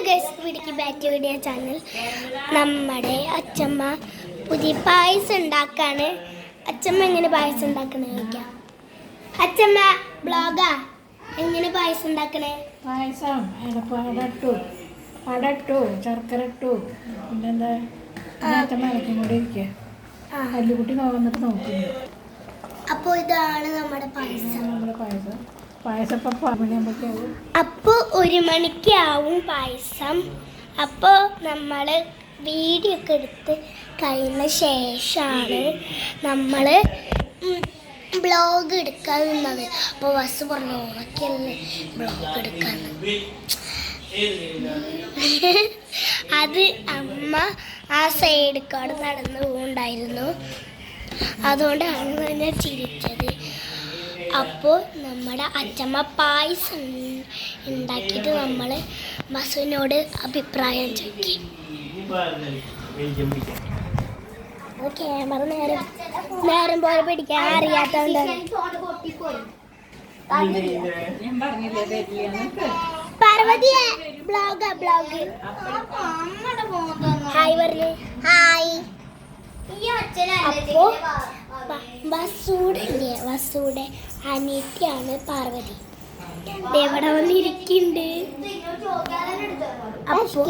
Guys, വീഡിയോക്ക് back video channel. നമ്മുടെ അച്ഛമ്മ പുതിയ പായസം ഉണ്ടാക്കാണ്. അച്ഛമ്മ എങ്ങനെ പായസം ഉണ്ടാക്കണേ ചോദിക്കാം. അച്ഛമ്മ ബ്ലോഗാ, എങ്ങനെ പായസം ഉണ്ടാക്കണേ? പായസം പടട്ടു ശർക്കര ഇട്ടു, പിന്നെന്താ അച്ഛമ്മ ഇറക്കി കൂടെ ഇരിക്കുക. കല്ലുകുട്ടി വന്നിട്ട് നോക്കുന്നു. അപ്പോൾ ഇതാണ് നമ്മുടെ പായസം. അപ്പോൾ 1 മണിക്ക് ആവും പായസം. അപ്പോൾ നമ്മൾ വീഡിയോ ഒക്കെ എടുത്ത് കഴിഞ്ഞ ശേഷമാണ് നമ്മൾ ബ്ലോഗ് എടുക്കാൻ നിന്നത്. അപ്പോൾ ബസ് പറഞ്ഞു ഉറക്കല്ലേ ബ്ലോഗ് എടുക്കാൻ. അത് അമ്മ ആ സൈഡ് കൂടെ നടന്നു പോകുന്നുണ്ടായിരുന്നു, അതുകൊണ്ടാണ് ഞാൻ ചിരിച്ചത്. അപ്പോൾ നമ്മുടെ അച്ഛമ്മ പായസം ഉണ്ടാക്കിയിട്ട് നമ്മൾ ബസ്സിനോട് അഭിപ്രായം ചോദിക്കി. ക്യാമറ നേരം പോലെ പിടിക്കാൻ അറിയാത്തതുകൊണ്ട് പാർവതിയെ ബ്ലോഗ് ഹായ് പറഞ്ഞു. ഹായ്. അപ്പോൾ വസൂടെ അനിയത്തിയാണ് പാർവതി. എവിടെ വന്നിരിക്കുന്നുണ്ട്. അപ്പോൾ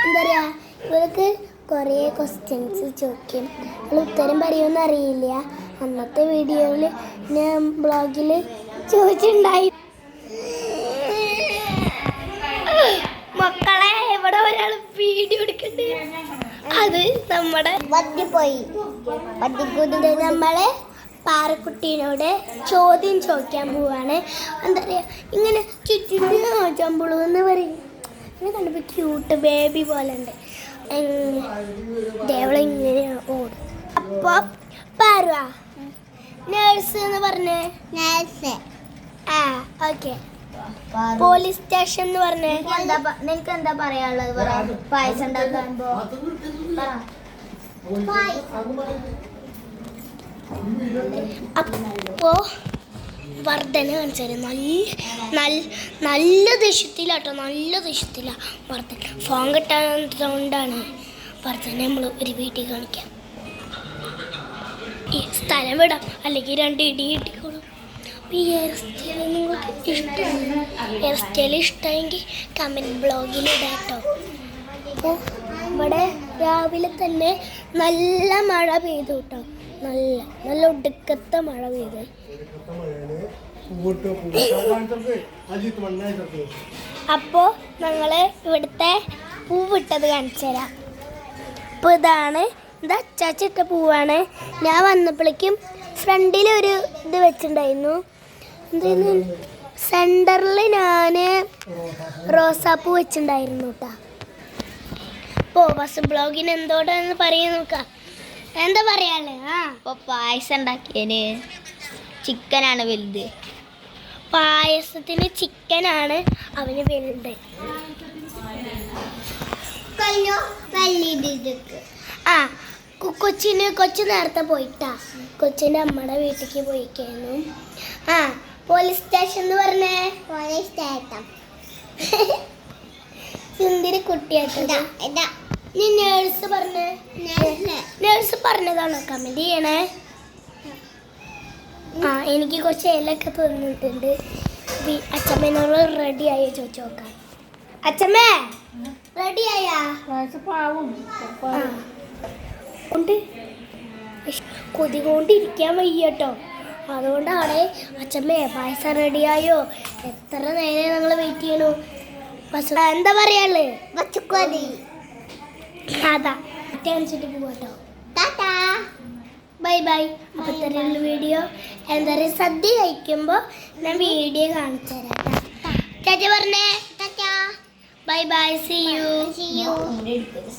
എന്താ പറയാ, ഇവർക്ക് കുറേ ക്വസ്റ്റ്യൻസ് ചോദിക്കും. ഉത്തരം പറയുമെന്ന് അറിയില്ല. അന്നത്തെ വീഡിയോയിൽ ഞാൻ ബ്ലോഗിൽ ചോദിച്ചിട്ടുണ്ടായി. മക്കളെ, ഇവിടെ ഒരാൾ വീഡിയോ എടുക്കണ്ടേ, അത് നമ്മുടെ നമ്മളെ പാറക്കുട്ടീനോട് ചോദ്യം ചോദിക്കാൻ പോവാണ്. എന്താ പറയുക, ഇങ്ങനെ ചുറ്റുമ്പളൂ എന്ന് പറയും. ഇങ്ങനെ കണ്ടപ്പോൾ ക്യൂട്ട് ബേബി പോലെ ഉണ്ട്. ഇങ്ങനെ ഓടും. അപ്പോൾ പാറുക നേഴ്സ് എന്ന് പറഞ്ഞേ. Nurse okay. പോലീസ് സ്റ്റേഷൻ എന്ന് പറഞ്ഞേ. നിനക്ക് എന്താ പറയാനുള്ളത്? പായസം ഉണ്ടാക്കുമ്പോ അപ്പോ വർദ്ധന കാണിച്ചാല് നല്ല ദേഷ്യത്തിലാട്ടോ, നല്ല ദേഷ്യത്തിലാ വർദ്ധന. ഫോൺ കിട്ടാത്തതുകൊണ്ടാണ് വർദ്ധന നമ്മൾ ഒരു വീട്ടിൽ കാണിക്കാം. ഈ സ്ഥലം വിടാം, അല്ലെങ്കിൽ 2 ഇടി കിട്ടിക്കോളും. ഈ ഹെയർ സ്റ്റൈൽ നിങ്ങൾക്ക് ഇഷ്ടമാണ്. ഹെയർ സ്റ്റൈൽ ഇഷ്ടമെങ്കിൽ കമൻറ്റ് ബ്ലോഗിൽ ഇടാട്ടോ. അപ്പോൾ ഇവിടെ രാവിലെ തന്നെ നല്ല മഴ പെയ്തു കേട്ടോ. നല്ല ഒടുക്കത്തെ മഴ പെയ്തു. അപ്പോൾ ഞങ്ങൾ ഇവിടുത്തെ പൂവിട്ടത് കാണിച്ചു തരാം. അപ്പോൾ ഇതാണ്, ഇത് അച്ചാച്ചിട്ട പൂവാണ്. ഞാൻ വന്നപ്പോഴേക്കും ഫ്രണ്ടിലൊരു ഇത് വെച്ചിട്ടുണ്ടായിരുന്നു. എന്തായിരുന്നു, സെൻറ്ററിൽ ഞാൻ റോസാപ്പൂ വെച്ചിട്ടുണ്ടായിരുന്നു കേട്ടോ. അപ്പോൾ ബസ് ബ്ലോഗിന് എന്തോടാന്ന് പറയാൻ നോക്കാം. എന്താ പറയാല്ലേ? ഇപ്പോൾ പായസം ഉണ്ടാക്കിയതിന് ചിക്കനാണ് വലുത്. പായസത്തിന് ചിക്കനാണ് അവന് വലുത്. കൊച്ചു നേരത്തെ പോയിട്ടാ. കൊച്ചിൻ്റെ അമ്മയുടെ വീട്ടിലേക്ക് പോയിക്കായിരുന്നു. പോലീസ് സ്റ്റേഷൻ എന്ന് പറഞ്ഞേ. പോലീസ് സ്റ്റേഷൻ സുന്ദരി കുട്ടിയായിട്ട്. നീ നേഴ്സ് പറഞ്ഞേ. നേഴ്സ് പറഞ്ഞതാണോ കമന്റ് ചെയ്യണേ. എനിക്ക് കുറച്ച് ഇലൊക്കെ തോന്നിയിട്ടുണ്ട്. അച്ഛമ്മേനോട് റെഡി ആയോ ചോദിച്ചു നോക്കാം. അച്ഛമ്മേ റെഡി ആയാ? കൊതി കൊണ്ടിരിക്കാൻ വയ്യട്ടോ, അതുകൊണ്ടാണ്. അച്ഛമ്മേ പായസം റെഡിയായോ? എത്ര നേരം ഞങ്ങൾ വെയിറ്റ് ചെയ്യണു. എന്താ പറയാള്? അതാ കാണിച്ചിട്ട് പോവാട്ടോ. Bye bye. അപ്പോൾ ഇത്രയുള്ള വീഡിയോ. എന്താ പറയുക, സദ്യ കഴിക്കുമ്പോൾ ഞാൻ വീഡിയോ കാണിച്ചു തരാം. ചേച്ചി പറഞ്ഞേ ബൈ ബൈ. See you.